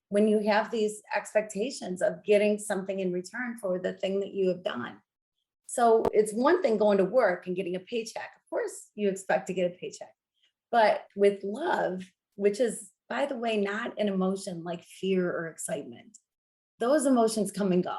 when you have these expectations of getting something in return for the thing that you have done. So it's one thing going to work and getting a paycheck. Of course, you expect to get a paycheck. But with love, which is, by the way, not an emotion like fear or excitement, those emotions come and go.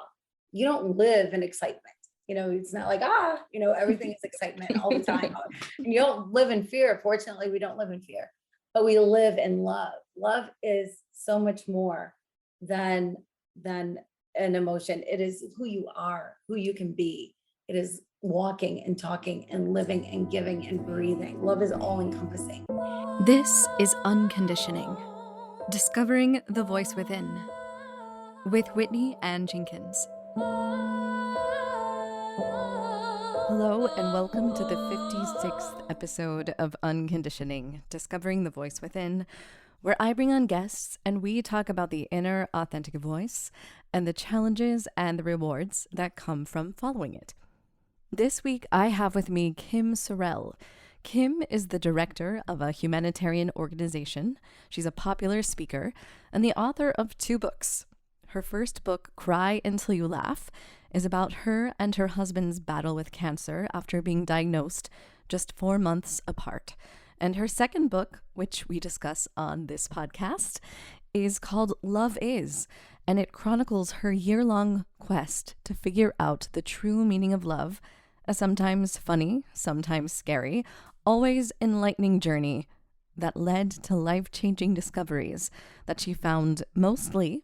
You don't live in excitement. It's not like, everything is excitement all the time. And you don't live in fear. Fortunately, we don't live in fear, but we live in love. Love is so much more than an emotion. It is who you are, who you can be. It is walking and talking and living and giving and breathing. Love is all encompassing. This is Unconditioning, Discovering the Voice Within, with Whitney Ann Jenkins. Hello and welcome to the 56th episode of Unconditioning, Discovering the Voice Within, where I bring on guests and we talk about the inner authentic voice and the challenges and the rewards that come from following it. This week I have with me Kim Sorrelle. Kim is the director of a humanitarian organization. She's a popular speaker and the author of 2 books. Her first book, Cry Until You Laugh, is about her and her husband's battle with cancer after being diagnosed just 4 months apart. And her second book, which we discuss on this podcast, is called Love Is, and it chronicles her year-long quest to figure out the true meaning of love, a sometimes funny, sometimes scary, always enlightening journey that led to life-changing discoveries that she found mostly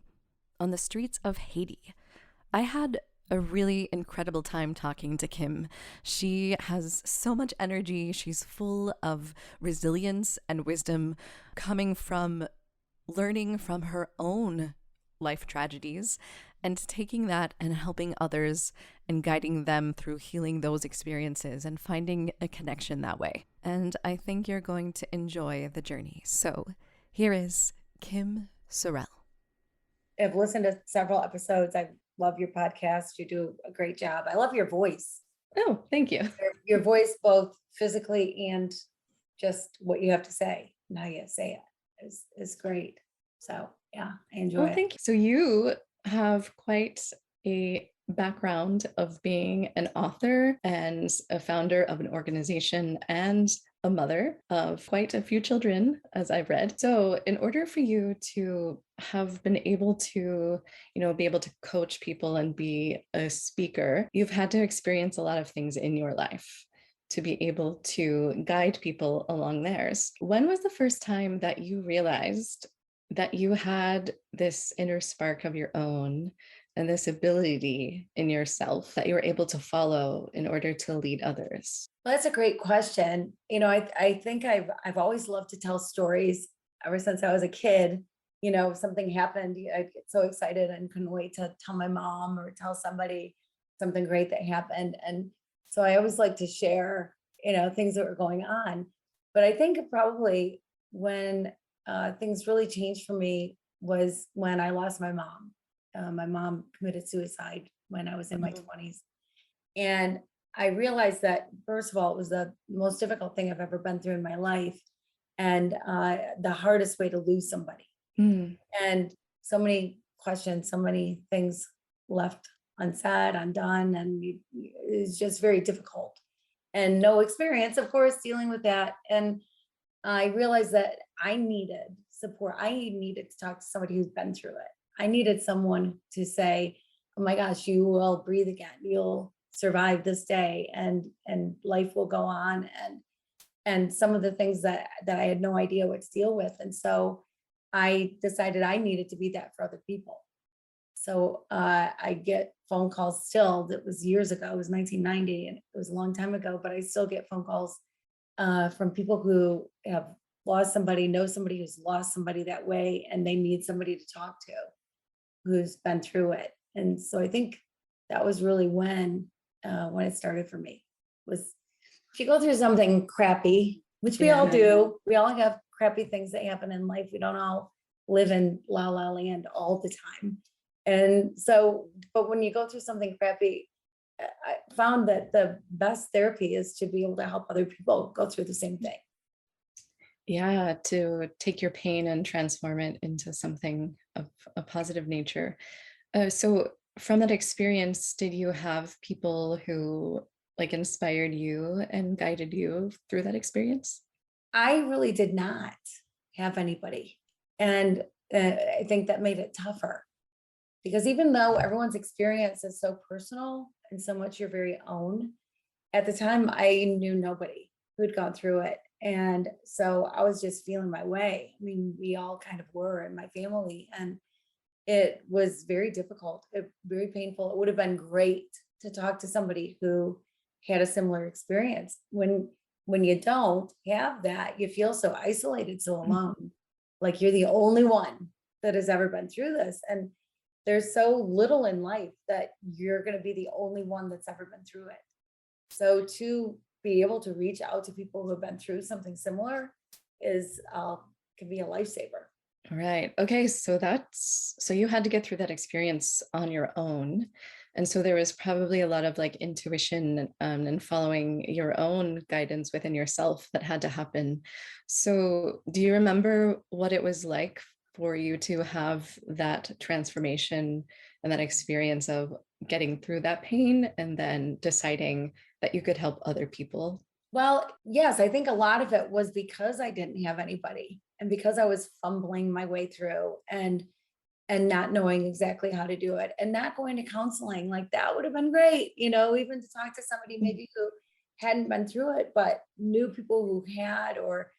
on the streets of Haiti. I had a really incredible time talking to Kim. She has so much energy. She's full of resilience and wisdom coming from learning from her own life tragedies and taking that and helping others and guiding them through healing those experiences and finding a connection that way. And I think you're going to enjoy the journey. So here is Kim Sorrelle. I've listened to several episodes. I love your podcast. You do a great job. I love your voice. Oh, thank you. Your voice, both physically and just what you have to say and how you say it is great. So yeah, I enjoy it. Thank you. So you have quite a background of being an author and a founder of an organization and a mother of quite a few children, as I've read. So in order for you to have been able to, be able to coach people and be a speaker, you've had to experience a lot of things in your life to be able to guide people along theirs. When was the first time that you realized that you had this inner spark of your own and this ability in yourself that you were able to follow in order to lead others? Well, that's a great question. I think I've always loved to tell stories ever since I was a kid. If something happened, I get so excited and couldn't wait to tell my mom or tell somebody something great that happened. And so I always like to share, things that were going on. But I think probably when things really changed for me was when I lost my mom. My mom committed suicide when I was in my 20s. And I realized that, first of all, it was the most difficult thing I've ever been through in my life. And the hardest way to lose somebody. And so many questions, so many things left unsaid, undone. And it's just very difficult. And no experience, of course, dealing with that. And I realized that I needed support. I needed to talk to somebody who's been through it. I needed someone to say, oh my gosh, you will breathe again. You'll survive this day and life will go on. And some of the things that I had no idea what to deal with. And so I decided I needed to be that for other people. So I get phone calls still. That was years ago. It was 1990 and it was a long time ago, but I still get phone calls from people who have lost somebody, know somebody who's lost somebody that way, and they need somebody to talk to who's been through it. And so I think that was really when it started for me. Was if you go through something crappy, which we all do, we all have crappy things that happen in life. We don't all live in la la land all the time. And so, but when you go through something crappy, I found that the best therapy is to be able to help other people go through the same thing. Yeah, to take your pain and transform it into something of a positive nature. So from that experience, did you have people who like inspired you and guided you through that experience? I really did not have anybody. And I think that made it tougher because even though everyone's experience is so personal and so much your very own, at the time I knew nobody who'd gone through it. And so I was just feeling my way. I mean, we all kind of were in my family, and it was very difficult, very painful. It would have been great to talk to somebody who had a similar experience. When you don't have that, you feel so isolated, so alone, like you're the only one that has ever been through this. And there's so little in life that you're going to be the only one that's ever been through it. So to be able to reach out to people who have been through something similar is can be a lifesaver. All right. Okay. So you had to get through that experience on your own. And so there was probably a lot of like intuition and following your own guidance within yourself that had to happen. So do you remember what it was like for you to have that transformation and that experience of getting through that pain and then deciding that you could help other people? Well, yes, I think a lot of it was because I didn't have anybody and because I was fumbling my way through and not knowing exactly how to do it and not going to counseling. Like that would have been great, even to talk to somebody maybe who hadn't been through it, but knew people who had or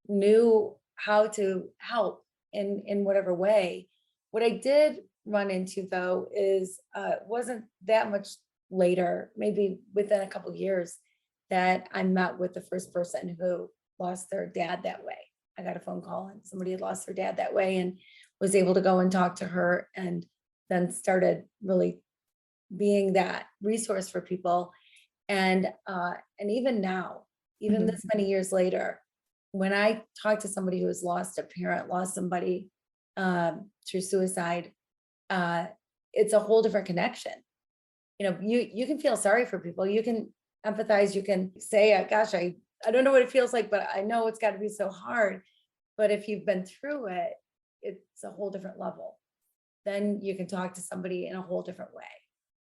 knew how to help in whatever way. What I did run into though is it wasn't that much later, maybe within a couple of years, that I met with the first person who lost their dad that way. I got a phone call and somebody had lost their dad that way and was able to go and talk to her and then started really being that resource for people. And even now, even this many years later, when I talk to somebody who has lost a parent, lost somebody through suicide, it's a whole different connection. You can feel sorry for people. You can empathize. You can say, gosh, I don't know what it feels like, but I know it's got to be so hard. But if you've been through it, it's a whole different level. Then you can talk to somebody in a whole different way.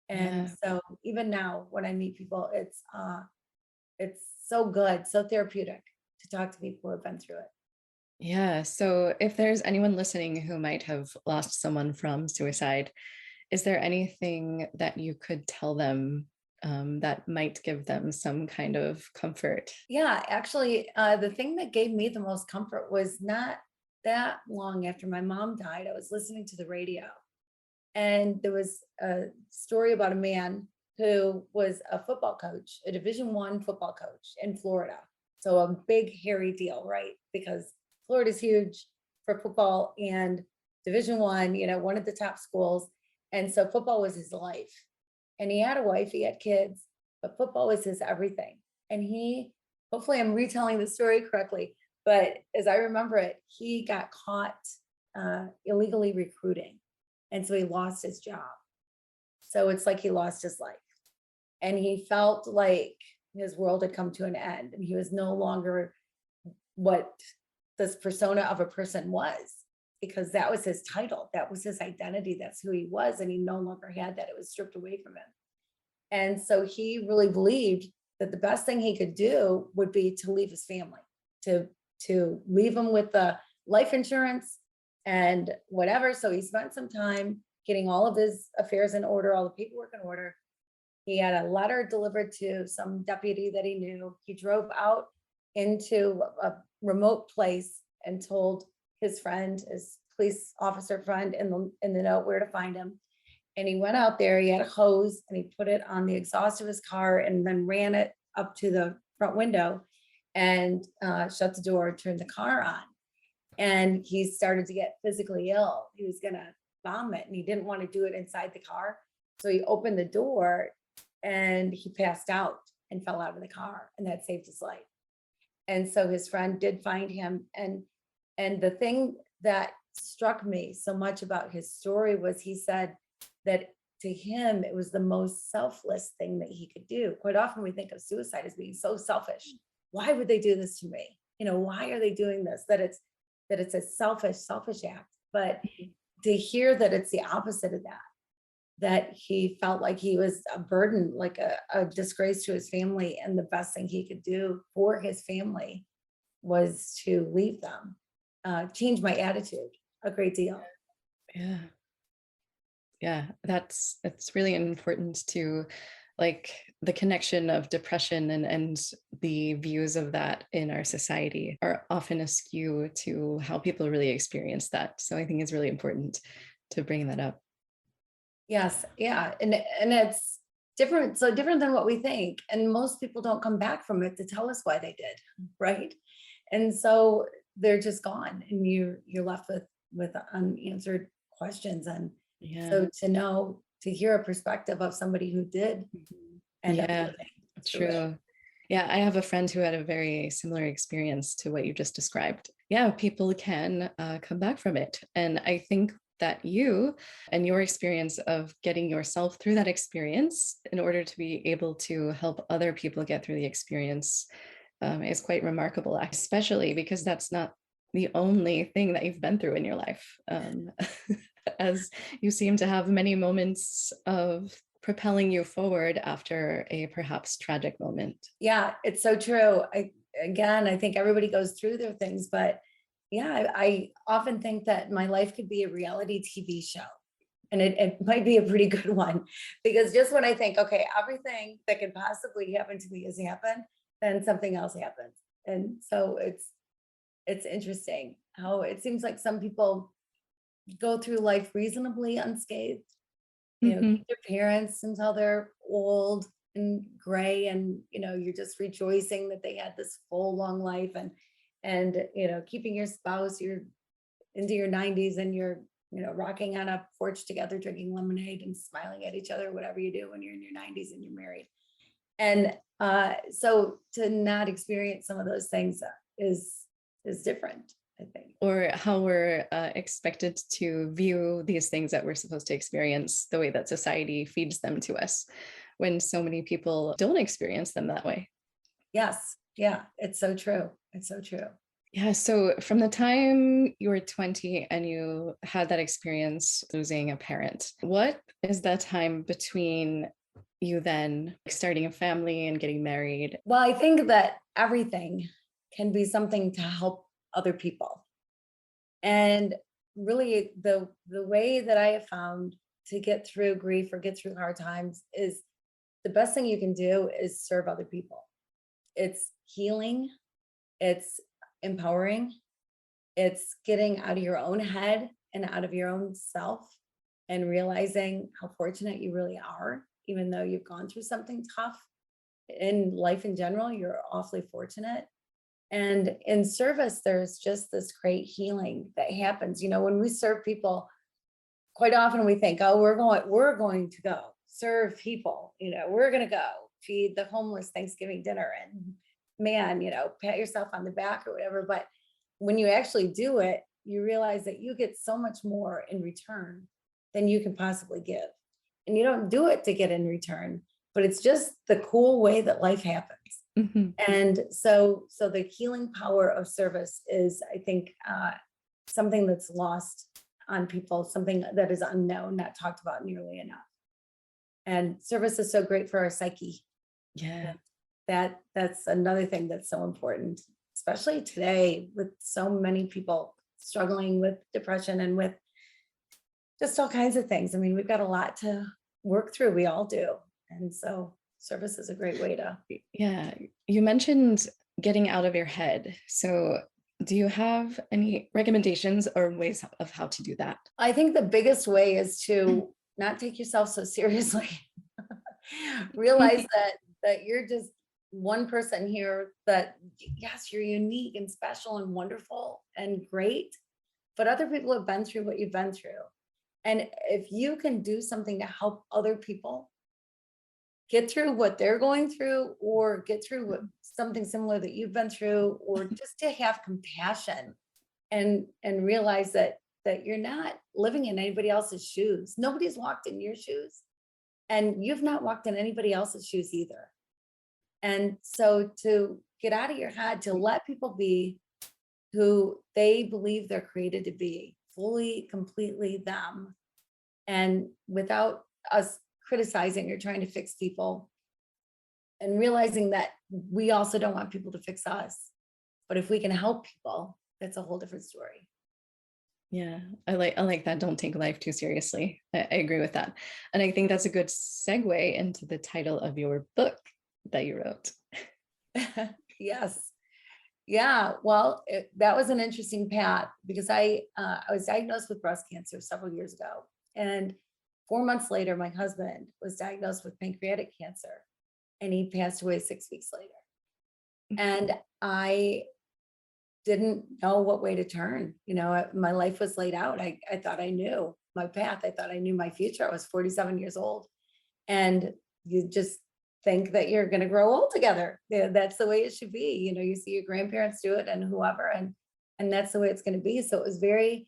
And so even now when I meet people, it's so good, so therapeutic to talk to people who have been through it. Yeah. So if there's anyone listening who might have lost someone from suicide, is there anything that you could tell them that might give them some kind of comfort? Yeah, actually, the thing that gave me the most comfort was not that long after my mom died. I was listening to the radio, and there was a story about a man who was a football coach, a Division I football coach in Florida. So a big, hairy deal, right? Because Florida's huge for football and Division I, one of the top schools. And so football was his life. And he had a wife, he had kids, but football was his everything. And hopefully I'm retelling the story correctly, but as I remember it, he got caught illegally recruiting. And so he lost his job. So it's like he lost his life. And he felt like his world had come to an end and he was no longer what this persona of a person was, because that was his title, that was his identity, that's who he was, and he no longer had that. It was stripped away from him. And so he really believed that the best thing he could do would be to leave his family, to leave him with the life insurance and whatever. So he spent some time getting all of his affairs in order, all the paperwork in order. He had a letter delivered to some deputy that he knew. He drove out into a remote place and told his friend, his police officer friend in the note where to find him. And he went out there, he had a hose and he put it on the exhaust of his car and then ran it up to the front window and shut the door, turned the car on. And he started to get physically ill. He was gonna vomit and he didn't want to do it inside the car. So he opened the door and he passed out and fell out of the car, and that saved his life. And so his friend did find him. And the thing that struck me so much about his story was he said that to him, it was the most selfless thing that he could do. Quite often we think of suicide as being so selfish. Why would they do this to me? Why are they doing this? That it's a selfish act. But to hear that it's the opposite of that, that he felt like he was a burden, like a disgrace to his family, and the best thing he could do for his family was to leave them, changed my attitude a great deal. Yeah. Yeah, it's really important to, like, the connection of depression and the views of that in our society are often askew to how people really experience that. So I think it's really important to bring that up. Yes, yeah, and it's different, so different than what we think, and most people don't come back from it to tell us why they did, right? And so they're just gone, and you're left with unanswered questions. And Yeah. so to hear a perspective of somebody who did end up Yeah, living through it. true. Yeah, I have a friend who had a very similar experience to what you just described. Yeah, people can come back from it. And I think that you and your experience of getting yourself through that experience in order to be able to help other people get through the experience is quite remarkable, especially because that's not the only thing that you've been through in your life. As you seem to have many moments of propelling you forward after a perhaps tragic moment. Yeah, it's so true. I think everybody goes through their things, but yeah, I often think that my life could be a reality TV show. And it might be a pretty good one, because just when I think, okay, everything that could possibly happen to me has happened, then something else happens. And so it's interesting how it seems like some people go through life reasonably unscathed, Mhm. keep their parents until they're old and gray, and you're just rejoicing that they had this full long life, and keeping your spouse, you're into your 90s, and you're rocking on a porch together drinking lemonade and smiling at each other, whatever you do when you're in your 90s and you're married. And so to not experience some of those things is different, I think. Or how we're expected to view these things that we're supposed to experience the way that society feeds them to us, when so many people don't experience them that way. Yes, yeah, it's so true. It's so true. Yeah, so from the time you were 20 and you had that experience losing a parent, what is that time between you then starting a family and getting married? Well, I think that everything can be something to help other people. And really the way that I have found to get through grief or get through hard times is the best thing you can do is serve other people. It's healing, it's empowering, it's getting out of your own head and out of your own self, and realizing how fortunate you really are, even though you've gone through something tough in life in general, you're awfully fortunate. And in service, there's just this great healing that happens. When we serve people, quite often we think, oh, we're going to go serve people, we're going to go feed the homeless Thanksgiving dinner, and man, pat yourself on the back or whatever. But when you actually do it, you realize that you get so much more in return than you can possibly give. And you don't do it to get in return, but it's just the cool way that life happens. Mhm. And so the healing power of service is, I think, something that's lost on people, something that is unknown, not talked about nearly enough. And service is so great for our psyche. Yeah. That's another thing that's so important, especially today with so many people struggling with depression and with just all kinds of things. I mean, we've got a lot to work through. We all do. And so service is a great way to. Yeah. You mentioned getting out of your head. So do you have any recommendations or ways of how to do that? I think the biggest way is to not take yourself so seriously. Realize that you're just one person here, that yes, you're unique and special and wonderful and great, but other people have been through what you've been through. And if you can do something to help other people get through what they're going through, or get through something similar that you've been through, or just to have compassion and realize that you're not living in anybody else's shoes. Nobody's walked in your shoes, and you've not walked in anybody else's shoes either. And so to get out of your head, to let people be who they believe they're created to be fully, completely them, and without us criticizing or trying to fix people, and realizing that we also don't want people to fix us. But if we can help people, that's a whole different story. Yeah, I like that. Don't take life too seriously. I agree with that. And I think that's a good segue into the title of your book that you wrote. Yes. Yeah. Well, that was an interesting path because I was diagnosed with breast cancer several years ago. And 4 months later, my husband was diagnosed with pancreatic cancer and he passed away 6 weeks later. And I didn't know what way to turn. My life was laid out. I thought I knew my path. I thought I knew my future. I was 47 years old. And you just think that you're going to grow old together. Yeah, that's the way it should be. You see your grandparents do it and whoever, and that's the way it's going to be. So it was very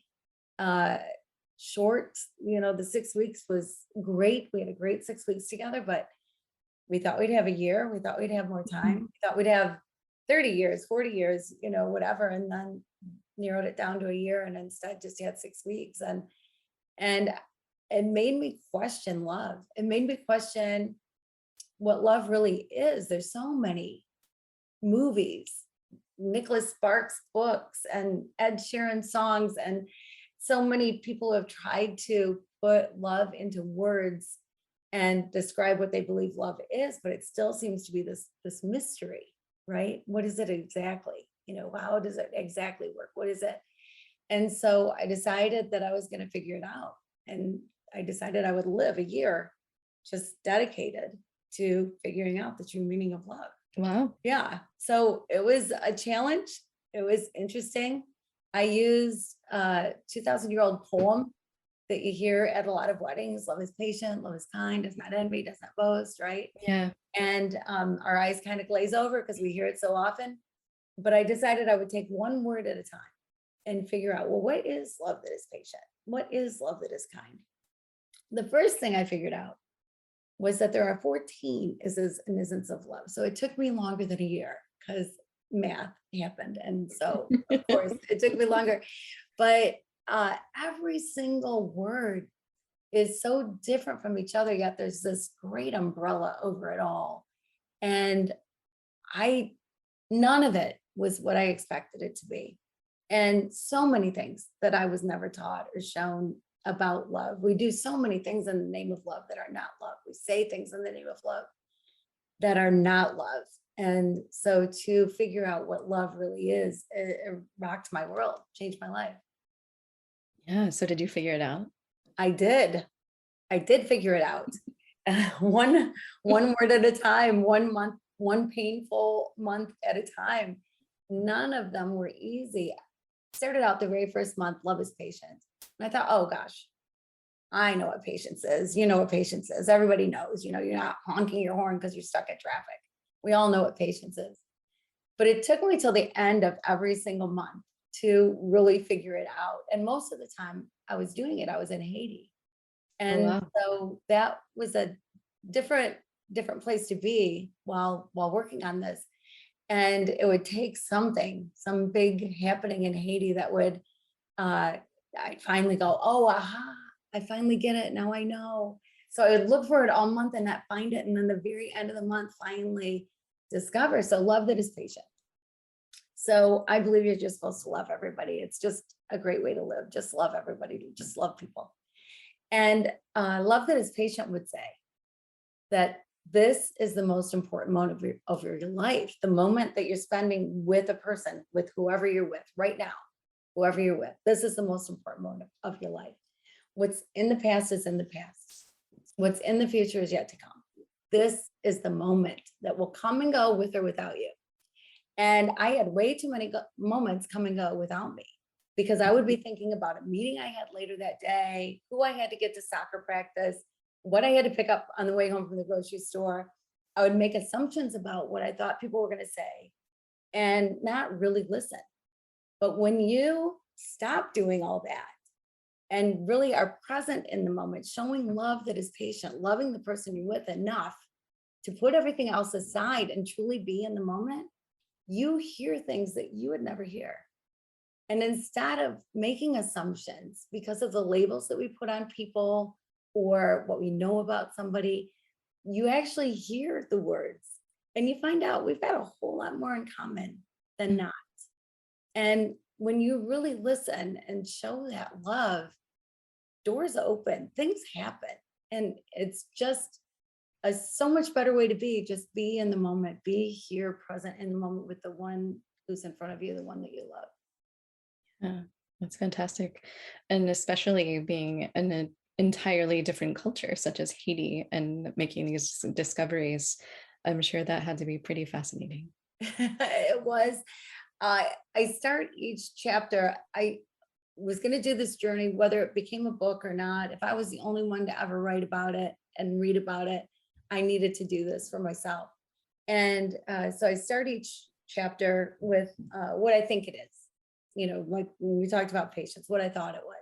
short. The 6 weeks was great. We had a great 6 weeks together, but we thought we'd have a year. We thought we'd have more time. We thought we'd have 30 years, 40 years, whatever. And then narrowed it down to a year and instead just had 6 weeks. And it made me question love. It made me question what love really is. There's so many movies, Nicholas Sparks books and Ed Sheeran songs, and so many people have tried to put love into words and describe what they believe love is, but it still seems to be this mystery, right? What is it exactly? How does it exactly work? What is it? And so I decided that I was going to figure it out. And I decided I would live a year just dedicated to figuring out the true meaning of love. Wow. Yeah. So it was a challenge. It was interesting. I used a 2,000-year-old poem that you hear at a lot of weddings. Love is patient, love is kind, does not envy, does not boast, right? Yeah. And our eyes kind of glaze over because we hear it so often. But I decided I would take one word at a time and figure out, well, what is love that is patient? What is love that is kind? The first thing I figured out was that there are 14 is's and isn't of love. So it took me longer than a year because math happened. And so, of course, it took me longer. But every single word is so different from each other, yet there's this great umbrella over it all. And none of it was what I expected it to be. And so many things that I was never taught or shown about love. We do so many things in the name of love that are not love. We say things in the name of love that are not love. And so to figure out what love really is, it rocked my world, changed my life. Yeah. So did you figure it out? I did figure it out. One word at a time, 1 month, one painful month at a time. None of them were easy. Started out the very first month, love is patient. And I thought, oh gosh, I know what patience is. You know what patience is. Everybody knows, you're not honking your horn because you're stuck at traffic. We all know what patience is. But it took me till the end of every single month to really figure it out. And most of the time I was doing it, I was in Haiti. And wow. so that was a different place to be while working on this. And it would take some big happening in Haiti that would, I'd finally go, oh, aha, I finally get it. Now I know. So I would look for it all month and not find it. And then the very end of the month, finally discover. So love that is patient. So I believe you're just supposed to love everybody. It's just a great way to live. Just love everybody. Just love people. And love that is patient would say that this is the most important moment of your life. The moment that you're spending with a person, with whoever you're with right now, whoever you're with, this is the most important moment of your life. What's in the past is in the past. What's in the future is yet to come. This is the moment that will come and go with or without you. And I had way too many moments come and go without me, because I would be thinking about a meeting I had later that day, who I had to get to soccer practice, what I had to pick up on the way home from the grocery store. I would make assumptions about what I thought people were going to say and not really listen. But when you stop doing all that and really are present in the moment, showing love that is patient, loving the person you're with enough to put everything else aside and truly be in the moment, you hear things that you would never hear. And instead of making assumptions because of the labels that we put on people or what we know about somebody, you actually hear the words and you find out we've got a whole lot more in common than not. And when you really listen and show that love, doors open, things happen. And it's just a so much better way to be. Just be in the moment, be here present in the moment with the one who's in front of you, the one that you love. Yeah, that's fantastic. And especially being in an entirely different culture, such as Haiti, and making these discoveries, I'm sure that had to be pretty fascinating. It was. I start each chapter. I was going to do this journey, whether it became a book or not. If I was the only one to ever write about it and read about it, I needed to do this for myself. And so I start each chapter with what I think it is, like when we talked about patience, what I thought it was.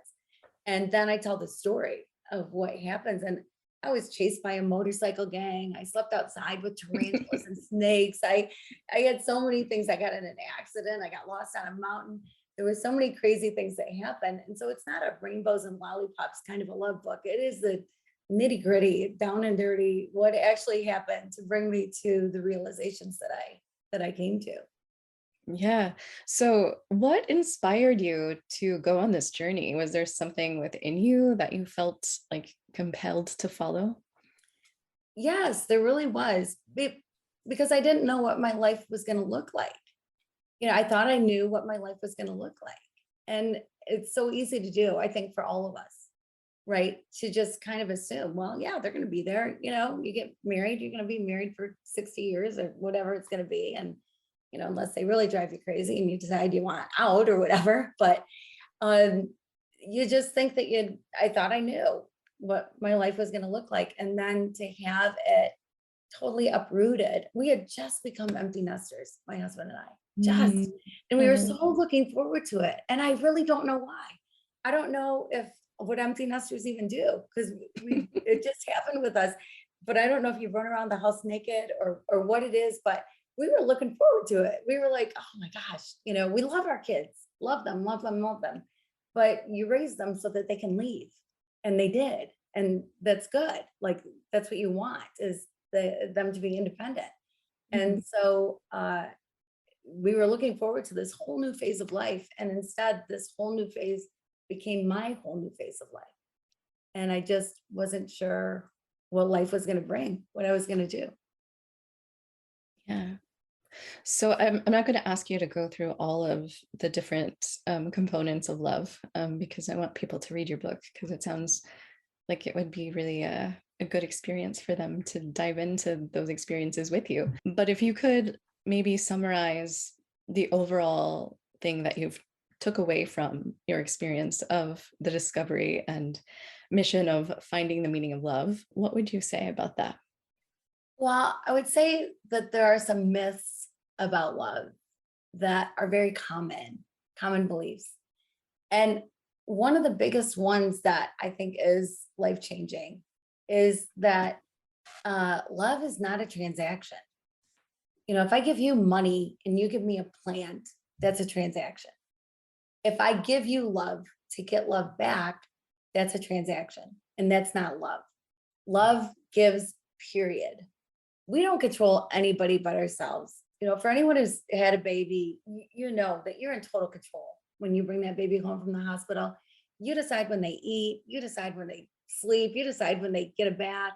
And then I tell the story of what happens. And I was chased by a motorcycle gang. I slept outside with tarantulas and snakes. I had so many things. I got in an accident. I got lost on a mountain. There were so many crazy things that happened. And so it's not a rainbows and lollipops kind of a love book. It is the nitty gritty, down and dirty, what actually happened to bring me to the realizations that I came to. Yeah. So, what inspired you to go on this journey? Was there something within you that you felt like compelled to follow? Yes, there really was. Because I didn't know what my life was going to look like. I thought I knew what my life was going to look like. And it's so easy to do, I think, for all of us, right? To just kind of assume, well, yeah, they're going to be there. You get married, you're going to be married for 60 years or whatever it's going to be. And, unless they really drive you crazy and you decide you want out or whatever. But you just think that I thought I knew what my life was going to look like. And then to have it totally uprooted. We had just become empty nesters, my husband and I, Mm. and we were Mhm. so looking forward to it. And I really don't know why. I don't know if what empty nesters even do, because it just happened with us. But I don't know if you run around the house naked or what it is, but we were looking forward to it. We were like, oh my gosh, we love our kids, love them, love them, love them. But you raise them so that they can leave. And they did. And that's good. Like that's what you want is them to be independent. Mhm. And so we were looking forward to this whole new phase of life. And instead, this whole new phase became my whole new phase of life. And I just wasn't sure what life was going to bring, what I was going to do. Yeah. So I'm not going to ask you to go through all of the different components of love because I want people to read your book because it sounds like it would be really a good experience for them to dive into those experiences with you. But if you could maybe summarize the overall thing that you've took away from your experience of the discovery and mission of finding the meaning of love, what would you say about that? Well, I would say that there are some myths about love that are very common beliefs. And one of the biggest ones that I think is life changing is that love is not a transaction. If I give you money and you give me a plant, that's a transaction. If I give you love to get love back, that's a transaction. And that's not love. Love gives, period. We don't control anybody but ourselves. For anyone who's had a baby, you know that you're in total control. When you bring that baby home from the hospital, you decide when they eat, you decide when they sleep, you decide when they get a bath.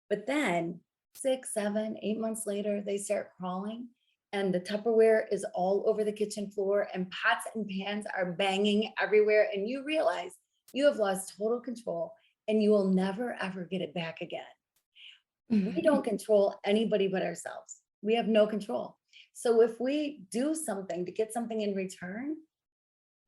But then 6, 7, 8 months later, they start crawling and the Tupperware is all over the kitchen floor and pots and pans are banging everywhere. And you realize you have lost total control and you will never, ever get it back again. We don't control anybody but ourselves. We have no control. So if we do something to get something in return,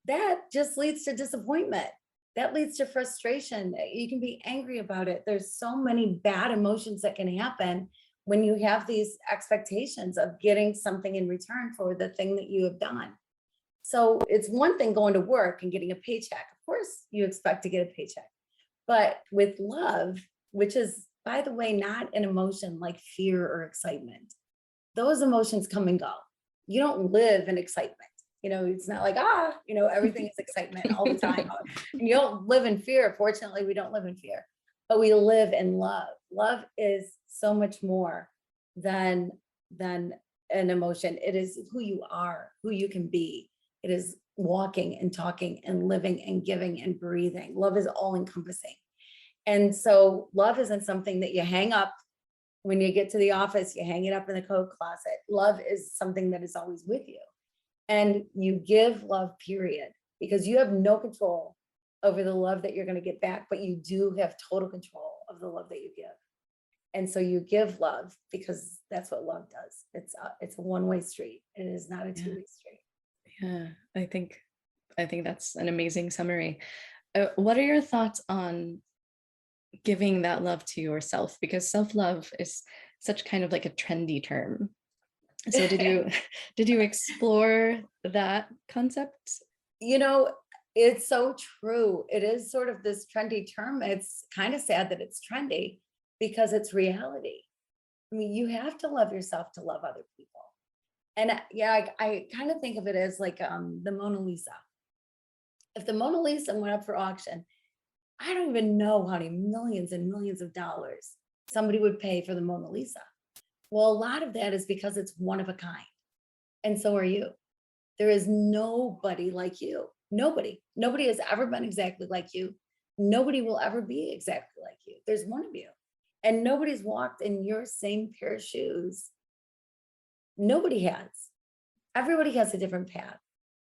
that just leads to disappointment. That leads to frustration. You can be angry about it. There's so many bad emotions that can happen when you have these expectations of getting something in return for the thing that you have done. So it's one thing going to work and getting a paycheck. Of course, you expect to get a paycheck. But with love, which is, by the way, not an emotion like fear or excitement, those emotions come and go. You don't live in excitement. It's not like, everything is excitement all the time. And you don't live in fear. Fortunately, we don't live in fear, but we live in love. Love is so much more than an emotion. It is who you are, who you can be. It is walking and talking and living and giving and breathing. Love is all encompassing. And so love isn't something that you hang up when you get to the office, you hang it up in the coat closet. Love is something that is always with you. And you give love, period, because you have no control over the love that you're going to get back, but you do have total control of the love that you give. And so you give love because that's what love does. It's a one-way street. It is not a two-way street. Yeah, I think that's an amazing summary. What are your thoughts on giving that love to yourself? Because self-love is such kind of like a trendy term. So did you explore that concept? It's so true. It is sort of this trendy term. It's kind of sad that it's trendy because it's reality. I mean, you have to love yourself to love other people. And I kind of think of it as like the Mona Lisa. If the Mona Lisa went up for auction, I don't even know how many millions and millions of dollars somebody would pay for the Mona Lisa. Well, a lot of that is because it's one of a kind. And so are you. There is nobody like you. Nobody has ever been exactly like you. Nobody will ever be exactly like you. There's one of you. And nobody's walked in your same pair of shoes. Nobody has. Everybody has a different path.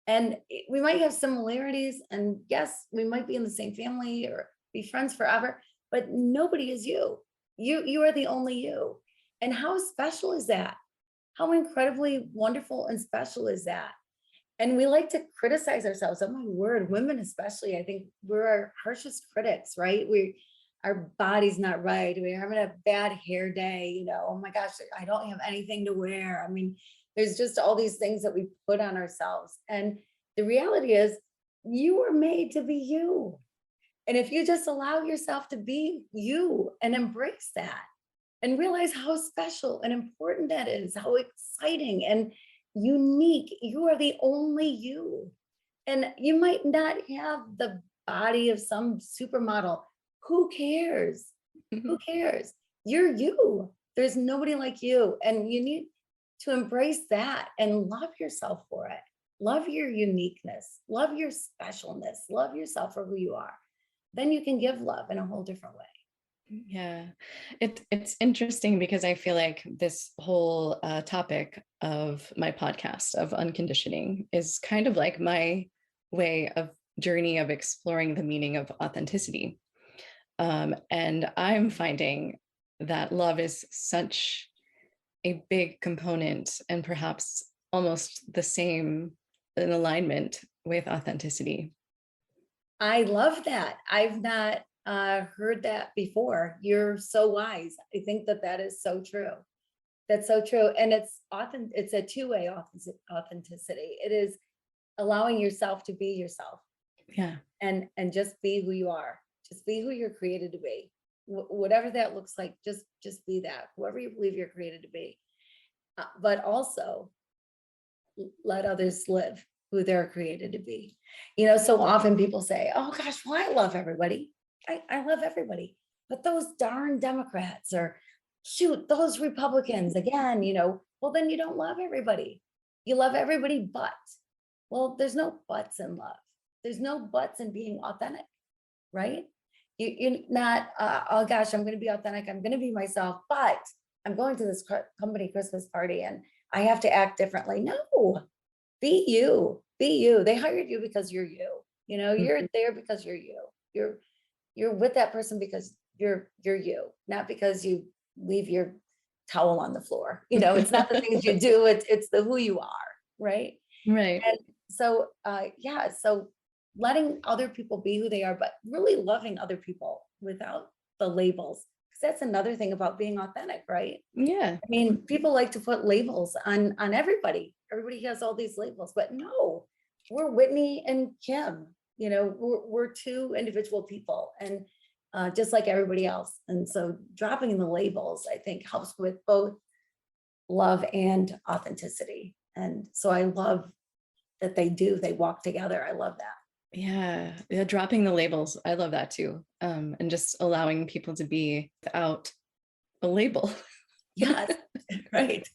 And we might have similarities. And yes, we might be in the same family or be friends forever, but nobody is you. You are the only you. And how special is that? How incredibly wonderful and special is that? And we like to criticize ourselves. Oh my word, women especially, I think we're our harshest critics, right? Our body's not right. We're having a bad hair day, oh my gosh, I don't have anything to wear. I mean, there's just all these things that we put on ourselves. And the reality is you were made to be you. And if you just allow yourself to be you and embrace that and realize how special and important that is, how exciting and unique, you are the only you. And you might not have the body of some supermodel. Who cares? Who cares? You're you. There's nobody like you. And you need to embrace that and love yourself for it. Love your uniqueness. Love your specialness. Love yourself for who you are. Then you can give love in a whole different way. Yeah, it's interesting because I feel like this whole topic of my podcast of unconditioning is kind of like my way of journey of exploring the meaning of authenticity. And I'm finding that love is such a big component and perhaps almost the same in alignment with authenticity. I love that. I've not heard that before. You're so wise. I think that is so true. That's so true. And it's a two-way authenticity. It is allowing yourself to be yourself. Yeah. And just be who you are. Just be who you're created to be. Whatever that looks like, just be that. Whoever you believe you're created to be. But also let others live who they're created to be. So often people say, oh gosh, well, I love everybody. I love everybody. But those darn Democrats or shoot, those Republicans again, well, then you don't love everybody. You love everybody but. Well, there's no buts in love. There's no buts in being authentic, right? You're not, oh gosh, I'm going to be authentic. I'm going to be myself, but I'm going to this company Christmas party and I have to act differently. No, be you, be you. They hired you because you're you. You're there because you're you. You're with that person because you're you, not because you leave your towel on the floor. It's not the things you do. It's the who you are, right? Right. And so, so letting other people be who they are, but really loving other people without the labels. Because that's another thing about being authentic, right? Yeah. I mean, people like to put labels on everybody. Everybody has all these labels, but no, we're Whitney and Kim. We're two individual people, and just like everybody else. And so, dropping the labels, I think, helps with both love and authenticity. And so, I love that they do. They walk together. I love that. Yeah, yeah, dropping the labels. I love that too. And just allowing people to be without a label. Yes, right.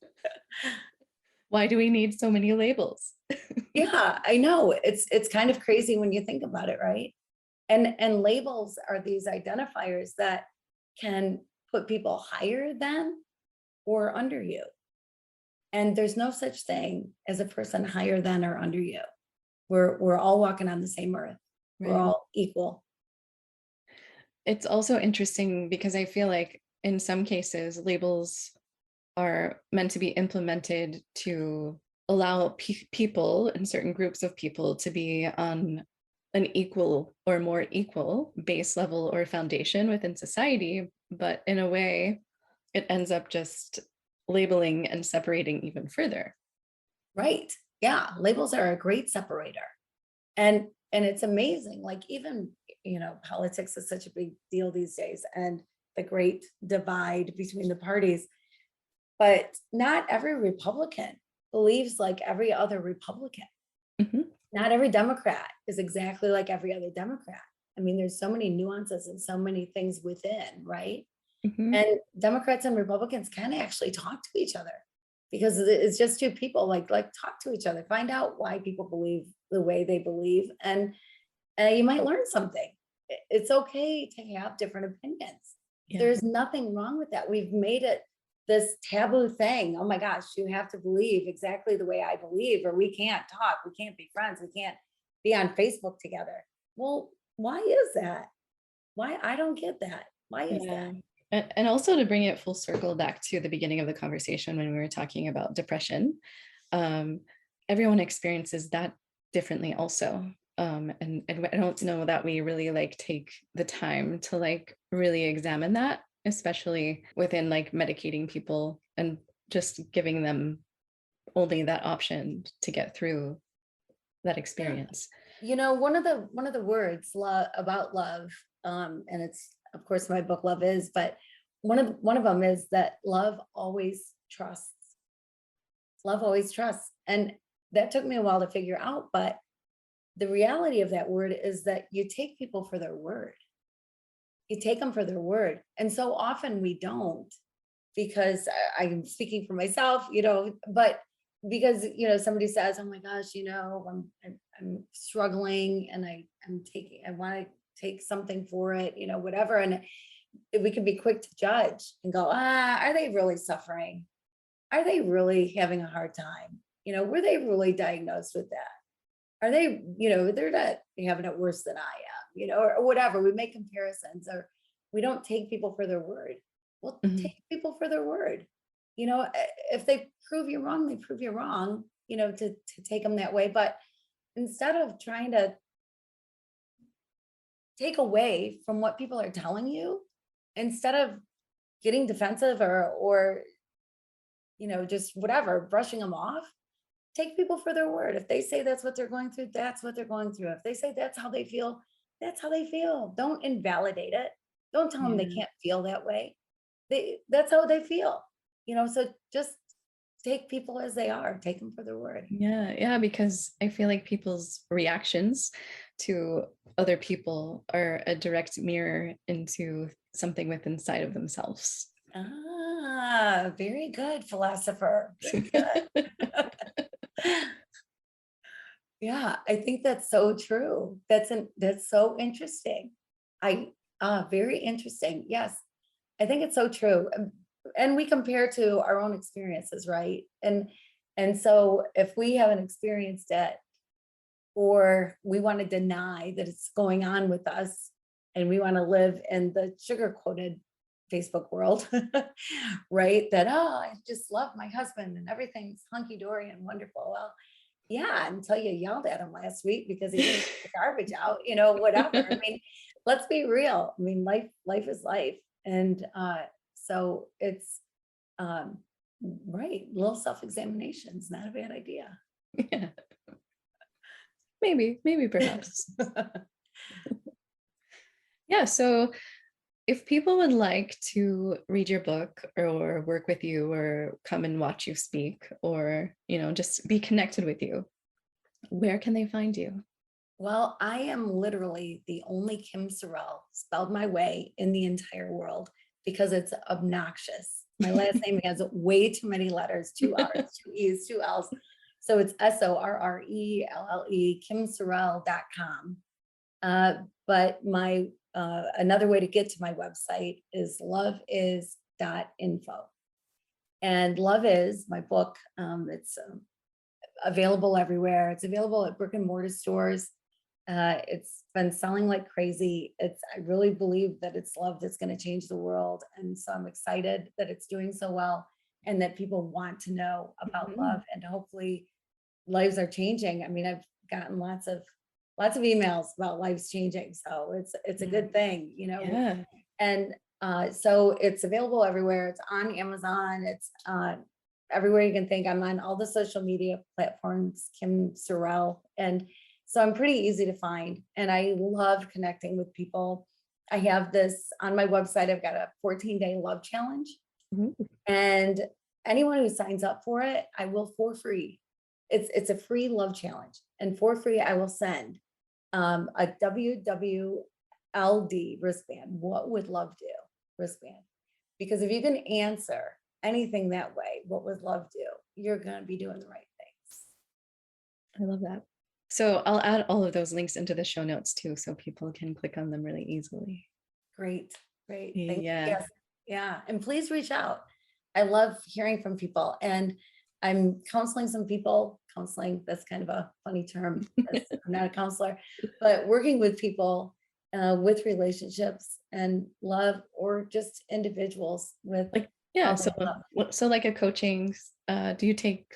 Why do we need so many labels? Yeah, I know. It's kind of crazy when you think about it, right? And labels are these identifiers that can put people higher than or under you. And there's no such thing as a person higher than or under you. We're all walking on the same earth. We're Right. all equal. It's also interesting because I feel like in some cases, labels are meant to be implemented to allow people and certain groups of people to be on an equal or more equal base level or foundation within society. But in a way, it ends up just labeling and separating even further. Right. Yeah. Labels are a great separator. And it's amazing. Like even, politics is such a big deal these days and the great divide between the parties. But not every Republican believes like every other Republican. Mhm. Not every Democrat is exactly like every other Democrat. I mean, there's so many nuances and so many things within, right? Mhm. And Democrats and Republicans can actually talk to each other because it's just two people like talk to each other, find out why people believe the way they believe, and you might learn something. It's okay to have different opinions. Yeah. There's nothing wrong with that. We've made it this taboo thing. Oh my gosh, you have to believe exactly the way I believe, or we can't talk, we can't be friends, we can't be on Facebook together. Well, why is that? Why? I don't get that. Why is Yeah. that? And also to bring it full circle back to the beginning of the conversation when we were talking about depression, um, everyone experiences that differently also. And I don't know that we really like take the time to like really examine that, especially within like medicating people and just giving them only that option to get through that Yeah. experience. One of the words about love, and it's of course my book Love Is, but one of them is that love always trusts. Love always trusts. And that took me a while to figure out, but the reality of that word is that you take people for their word. You take them for their word. And so often we don't, because I'm speaking for myself, but because, somebody says, oh my gosh, I'm struggling and I want to take something for it, whatever. And we can be quick to judge and go, are they really suffering? Are they really having a hard time? Were they really diagnosed with that? Are they, they're not having it worse than I am, or whatever. We make comparisons, or we don't take people for their word. Well, Mhm. take people for their word. If they prove you wrong, they prove you wrong, to take them that way. But instead of trying to take away from what people are telling you, instead of getting defensive or just whatever, brushing them off, take people for their word. If they say that's what they're going through, that's what they're going through. If they say that's how they feel, that's how they feel. Don't invalidate it. Don't tell them they Yeah. can't feel that way. That's how they feel. So just take people as they are. Take them for their word. Yeah, yeah, because I feel like people's reactions to other people are a direct mirror into something within inside of themselves. Ah, very good, philosopher. Very good. Yeah, I think that's so true. That's so interesting. Very interesting. Yes, I think it's so true. And we compare to our own experiences, right? And so if we haven't experienced it, or we want to deny that it's going on with us, and we want to live in the sugar coated Facebook world, right? That, I just love my husband and everything's hunky dory and wonderful. Well, yeah, until you yelled at him last week because he didn't get the garbage out, whatever. I mean, let's be real. I mean, life is life. And so it's right, little self-examination is not a bad idea. Yeah, maybe perhaps. Yeah, so if people would like to read your book or work with you or come and watch you speak or, just be connected with you, Where can they find you? Well, I am literally the only Kim Sorrelle spelled my way in the entire world because it's obnoxious. My last name has way too many letters, 2 R's, 2 E's, 2 L's. So it's Sorrelle, kimsorrelle.com. But my another way to get to my website is loveis.info. And Love Is my book. It's available everywhere. It's available at brick and mortar stores. It's been selling like crazy. I really believe that it's love that's going to change the world. And so I'm excited that it's doing so well and that people want to know about love, and hopefully lives are changing. I mean, I've gotten lots of emails about lives changing. So it's a good thing, Yeah. And so it's available everywhere. It's on Amazon. It's everywhere you can think. I'm on all the social media platforms, Kim Sorrelle. And so I'm pretty easy to find. And I love connecting with people. I have this on my website. I've got a 14-day love challenge. And anyone who signs up for it, I will for free. It's a free love challenge. And for free, I will send a WWLD wristband. What would love do? Wristband. Because if you can answer anything that way, what would love do? You're going to be doing the right things. I love that. So I'll add all of those links into the show notes too, so people can click on them really easily. Great. Thank you. Yeah. Yes. Yeah. And please reach out. I love hearing from people. And I'm counseling some people. Counseling, that's kind of a funny term. I'm not a counselor, but working with people with relationships and love, or just individuals with so like a coaching, do you take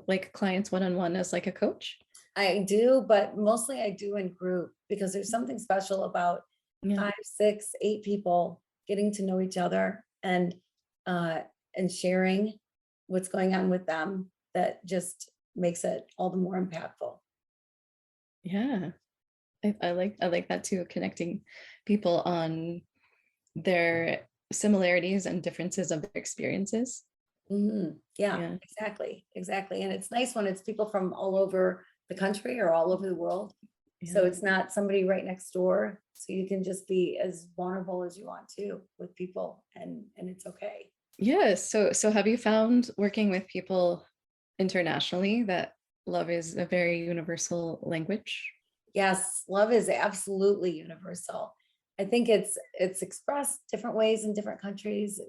like clients one-on-one as like a coach? I do, but mostly I do in group, because there's something special about 5, 6, 8 people getting to know each other and sharing what's going on with them, that just makes it all the more impactful. Yeah. I like that too, connecting people on their similarities and differences of their experiences. Yeah, exactly. And it's nice when it's people from all over the country or all over the world. So it's not somebody right next door. So you can just be as vulnerable as you want to with people, and it's okay. Yeah. So have you found, working with people internationally, that love is a very universal language? Yes, love is absolutely universal. I think it's expressed different ways in different countries,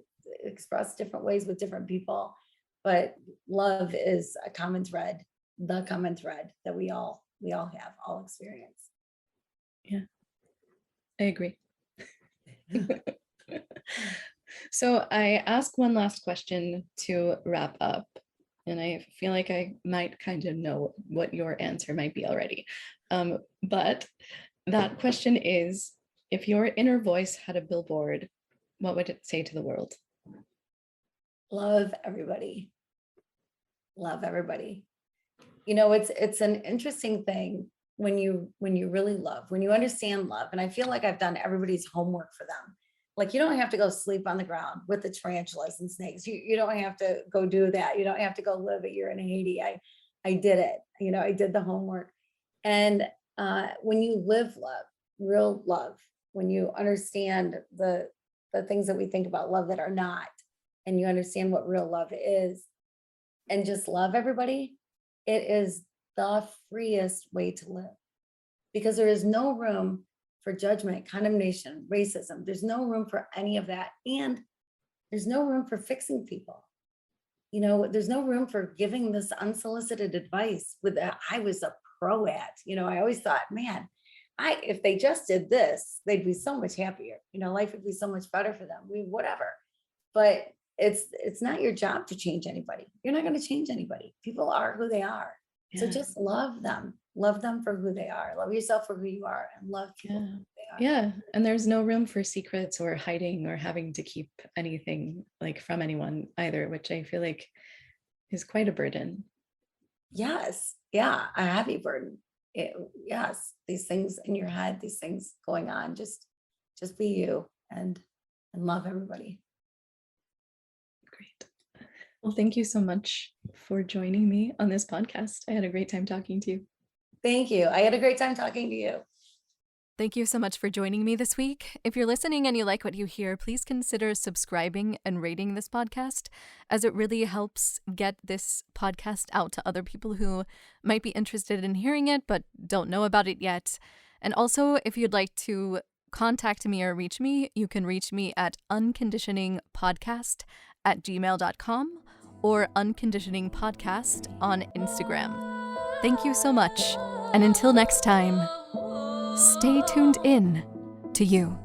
expressed different ways with different people, but love is a common thread, the common thread that we all have, all experience. Yeah, I agree. So I ask one last question to wrap up, and I feel like I might kind of know what your answer might be already. But that question is, if your inner voice had a billboard, what would it say to the world? Love everybody. Love everybody. It's an interesting thing when you really love, when you understand love. And I feel like I've done everybody's homework for them. Like, you don't have to go sleep on the ground with the tarantulas and snakes. You don't have to go do that. You don't have to go live a year in Haiti. I did it. I did the homework. And when you live love, real love, when you understand the things that we think about love that are not, and you understand what real love is, and just love everybody, it is the freest way to live, because there is no room for judgment, condemnation, racism. There's no room for any of that. And there's no room for fixing people. There's no room for giving this unsolicited advice with that I was a pro at. I always thought, man, if they just did this, they'd be so much happier. Life would be so much better for them. Whatever. But it's not your job to change anybody. You're not going to change anybody. People are who they are. Yeah. So just love them for who they are. Love yourself for who you are, and love people for who they are. Yeah. And there's no room for secrets or hiding or having to keep anything like from anyone either, which I feel like is quite a burden. Yes. Yeah. A heavy burden. Yes. These things in your head, these things going on, just be you and love everybody. Great. Well, thank you so much for joining me on this podcast. I had a great time talking to you. Thank you. I had a great time talking to you. Thank you so much for joining me this week. If you're listening and you like what you hear, please consider subscribing and rating this podcast, as it really helps get this podcast out to other people who might be interested in hearing it but don't know about it yet. And also, if you'd like to contact me or reach me, you can reach me at unconditioningpodcast@gmail.com or unconditioningpodcast on Instagram. Thank you so much, and until next time, stay tuned in to you.